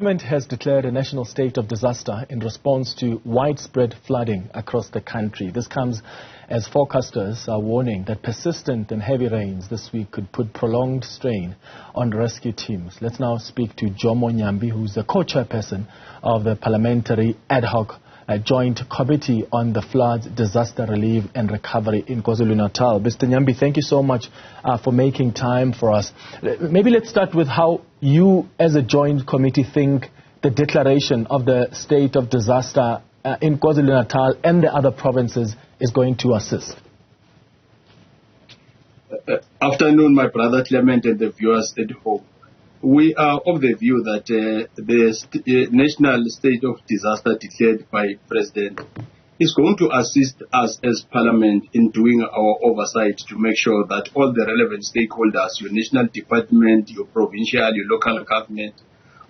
Government has declared a national state of disaster in response to widespread flooding across the country. This comes as forecasters are warning that persistent and heavy rains this week could put prolonged strain on rescue teams. Let's now speak to Jomo Nyambi, who's the co-chairperson of the parliamentary ad-hoc joint committee on the floods, disaster relief and recovery in KwaZulu-Natal. Mr. Nyambi, thank you so much for making time for us. Maybe let's start with how you as a joint committee think the declaration of the state of disaster in KwaZulu-Natal and the other provinces is going to assist. Afternoon, my brother Clement and the viewers at home. We are of the view that the national state of disaster declared by President is going to assist us as Parliament in doing our oversight to make sure that all the relevant stakeholders, your national department, your provincial, your local government,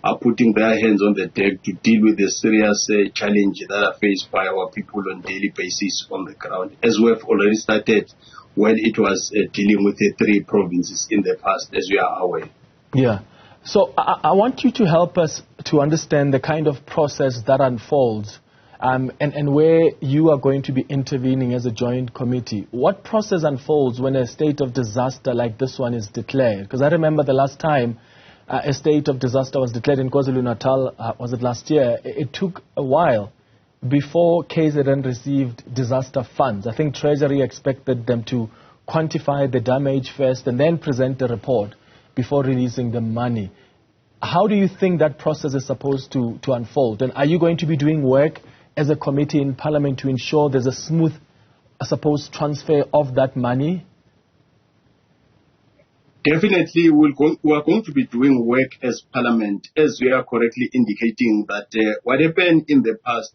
are putting their hands on the deck to deal with the serious challenge that are faced by our people on a daily basis on the ground, as we have already started when it was dealing with the 3 provinces in the past, as we are aware. Yeah. So I want you to help us to understand the kind of process that unfolds and where you are going to be intervening as a joint committee. What process unfolds when a state of disaster like this one is declared? Because I remember the last time a state of disaster was declared in KwaZulu-Natal, was it last year? It took a while before KZN received disaster funds. I think Treasury expected them to quantify the damage first and then present the report before releasing the money. How do you think that process is supposed to unfold? And are you going to be doing work as a committee in Parliament to ensure there's a smooth, transfer of that money? Definitely, we are going to be doing work as Parliament, as we are correctly indicating that what happened in the past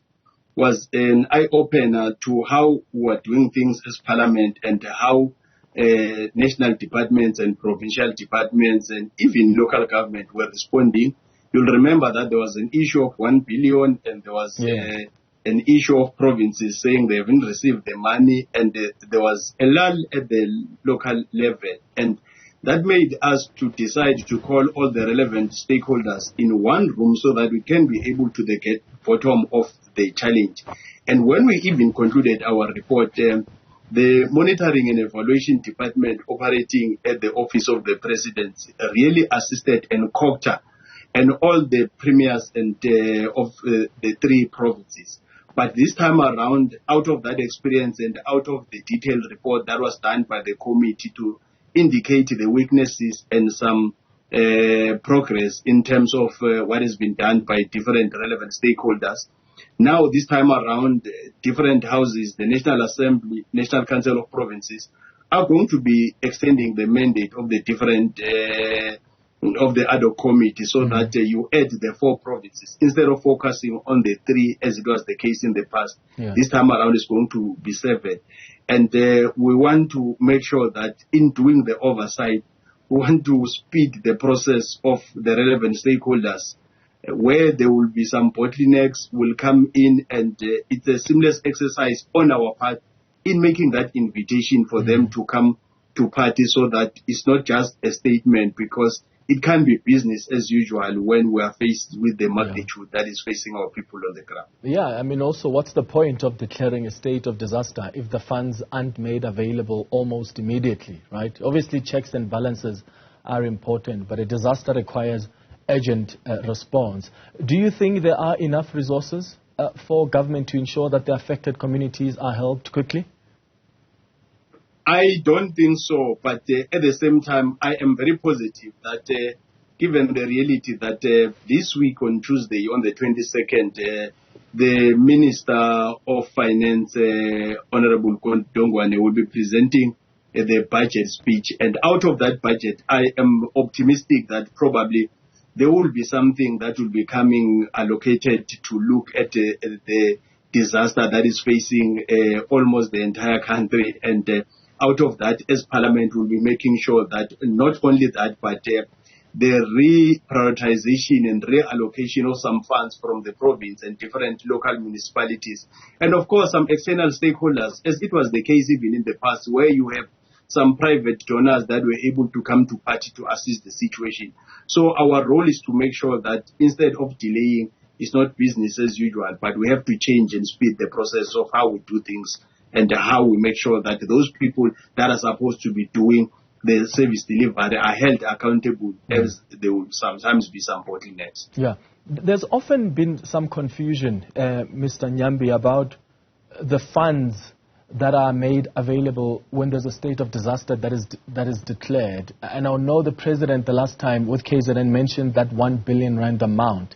was an eye-opener to how we are doing things as Parliament and how national departments and provincial departments and even local government were responding. You'll remember that there was an issue of 1 billion and there was an issue of provinces saying they haven't received the money, and there was a lull at the local level. And that made us to decide to call all the relevant stakeholders in one room so that we can be able to get bottom of the challenge. And when we even concluded our report, the Monitoring and Evaluation Department operating at the Office of the President really assisted and co-chair and all the premiers and of the 3 provinces. But this time around, out of that experience and out of the detailed report that was done by the committee to indicate the weaknesses and some progress in terms of what has been done by different relevant stakeholders, now, this time around, different houses, the National Assembly, National Council of Provinces, are going to be extending the mandate of the different, of the ad hoc committee so that you add the 4 provinces. Instead of focusing on the 3, as it was the case in the past, this time around it's going to be 7. And we want to make sure that in doing the oversight, we want to speed the process of the relevant stakeholders. Where there will be some bottlenecks will come in, and it's a seamless exercise on our part in making that invitation for them to come to party so that it's not just a statement, because it can be business as usual when we are faced with the magnitude that is facing our people on the ground. Yeah, I mean, also, what's the point of declaring a state of disaster if the funds aren't made available almost immediately, right? Obviously, checks and balances are important, but a disaster requires urgent response. Do you think there are enough resources for government to ensure that the affected communities are helped quickly? I don't think so, but at the same time, I am very positive that given the reality that this week on Tuesday, on the 22nd, the Minister of Finance, Honorable Dongwane, will be presenting the budget speech. And out of that budget, I am optimistic that probably there will be something that will be coming allocated to look at the disaster that is facing almost the entire country. And out of that, as Parliament, will be making sure that not only that, but the reprioritization and reallocation of some funds from the province and different local municipalities. And of course, some external stakeholders, as it was the case even in the past, where you have some private donors that were able to come to party to assist the situation. So our role is to make sure that instead of delaying, it's not business as usual, but we have to change and speed the process of how we do things and how we make sure that those people that are supposed to be doing the service delivery are held accountable, as there will sometimes be some bottlenecks. Yeah. There's often been some confusion, Mr. Nyambi, about the funds that are made available when there's a state of disaster that is declared. And I know the President the last time with KZN mentioned that 1 billion rand amount.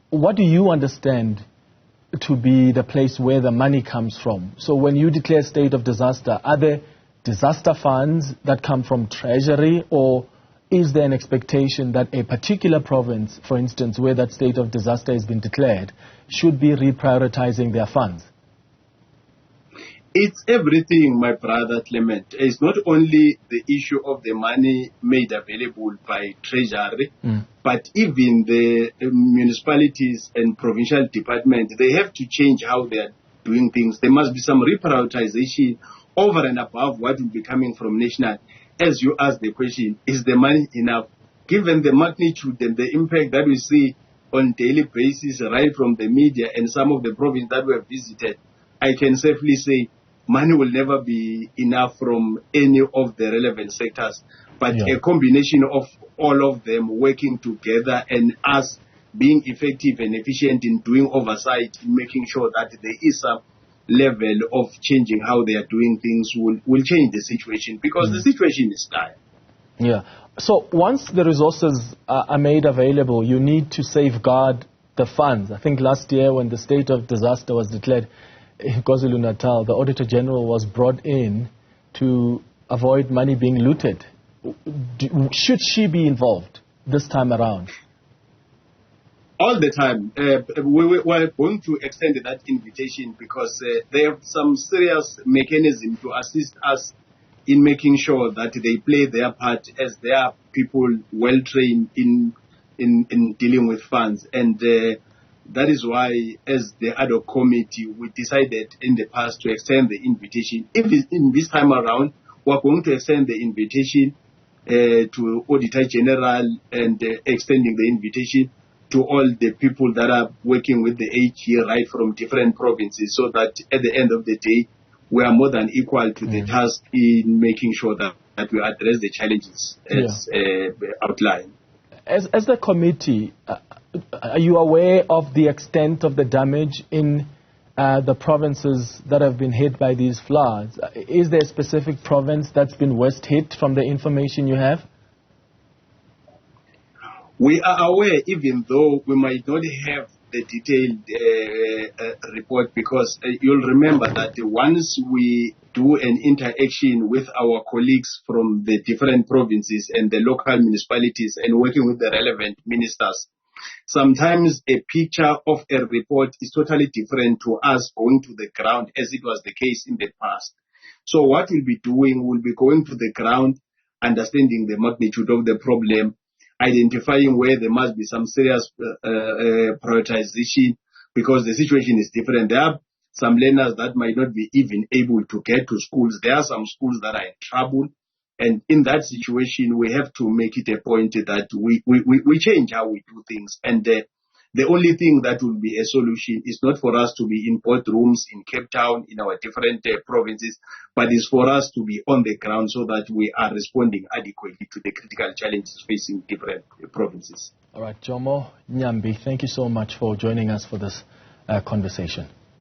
What do you understand to be the place where the money comes from? So when you declare state of disaster, are there disaster funds that come from Treasury, or is there an expectation that a particular province, for instance, where that state of disaster has been declared, should be reprioritizing their funds? It's everything, my brother Clement. It's not only the issue of the money made available by Treasury, but even the municipalities and provincial departments, they have to change how they are doing things. There must be some reprioritization over and above what will be coming from national. As you ask the question, is the money enough? Given the magnitude and the impact that we see on daily basis right from the media and some of the provinces that we have visited, I can safely say money will never be enough from any of the relevant sectors, but a combination of all of them working together and us being effective and efficient in doing oversight, in making sure that there is some level of changing how they are doing things will change the situation, because the situation is dire. Yeah. So once the resources are made available, you need to safeguard the funds. I think last year when the state of disaster was declared in KwaZulu-Natal, the Auditor General was brought in to avoid money being looted. Should she be involved this time around? All the time. We are going to extend that invitation because they have some serious mechanism to assist us in making sure that they play their part as they are people well trained in dealing with funds. And that is why, as the ad-hoc committee, we decided in the past to extend the invitation. If in this time around, we are going to extend the invitation to Auditor General and extending the invitation to all the people that are working with the AG right from different provinces, so that at the end of the day, we are more than equal to the task in making sure that we address the challenges as outlined. As the committee, are you aware of the extent of the damage in the provinces that have been hit by these floods? Is there a specific province that's been worst hit from the information you have? We are aware, even though we might not have the detailed report, because you'll remember that once we do an interaction with our colleagues from the different provinces and the local municipalities and working with the relevant ministers, sometimes a picture of a report is totally different to us going to the ground, as it was the case in the past. So what we'll be doing, we'll be going to the ground, understanding the magnitude of the problem, identifying where there must be some serious prioritization, because the situation is different. There are some learners that might not be even able to get to schools. There are some schools that are in trouble. And in that situation, we have to make it a point that we change how we do things. And the only thing that will be a solution is not for us to be in boardrooms in Cape Town, in our different provinces, but is for us to be on the ground so that we are responding adequately to the critical challenges facing different provinces. All right, Jomo Nyambi, thank you so much for joining us for this conversation.